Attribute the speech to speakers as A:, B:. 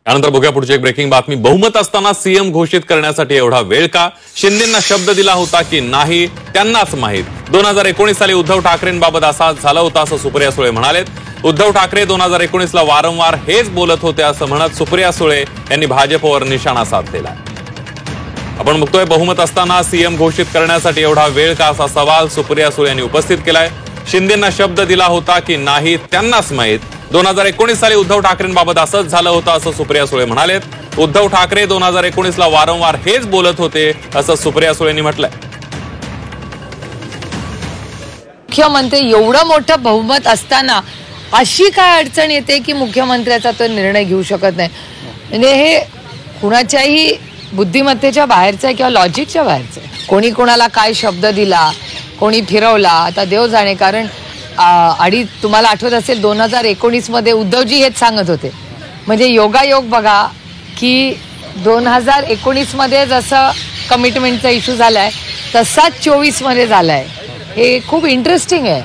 A: त्यानंतर बघूया पुढची एक ब्रेकिंग बातमी। बहुमत असताना सीएम घोषित करण्यासाठी एवढा वेळ का? शिंदेंना शब्द दिला होता की नाही त्यांनाच माहित। 2019 साली उद्धव ठाकरेंबाबत असा झाला होता असं सुप्रिया सुळे म्हणालेत। उद्धव ठाकरे 2019 ला वारंवार हेच बोलत होते असं म्हणत सुप्रिया सुळे यांनी भाजपवर निशाणा साधलेला। आपण बघतोय बहुमत असताना सीएम घोषित करण्यासाठी एवढा वेळ का असा सवाल सुप्रिया सुळे यांनी उपस्थित केलाय। शिंदेंना शब्द दिला होता की नाही त्यांनाच माहित। 2019 साली उद्धव ठाकरेंबाबत असंच झालं होतं असं सुप्रिया सुळे म्हणालेत। उद्धव ठाकरे 2019 ला वारंवार हेच बोलत होते असं सुप्रिया सुळेंनी म्हटलंय।
B: मुख्यमंत्री एवढं मोठं बहुमत असताना अशी काय अडचण येते की मुख्यमंत्र्याचा तो निर्णय घेऊ शकत नाही? म्हणजे हे कुणाच्याही बुद्धिमत्तेच्या बाहेरचं आहे किंवा लॉजिकच्या बाहेरचं आहे। कोणी कोणाला काय शब्द दिला, कोणी फिरवला, आता देव जाणे। कारण तुम्हाला आठवत असेल 2019 मध्ये उद्धवजी हेच सांगत होते। म्हणजे योगायोग बघा की 2019 मध्ये जसं कमिटमेंटचा इश्यू झालाय तसाच 24 मध्ये झालाय। हे खूप इंटरेस्टिंग आहे।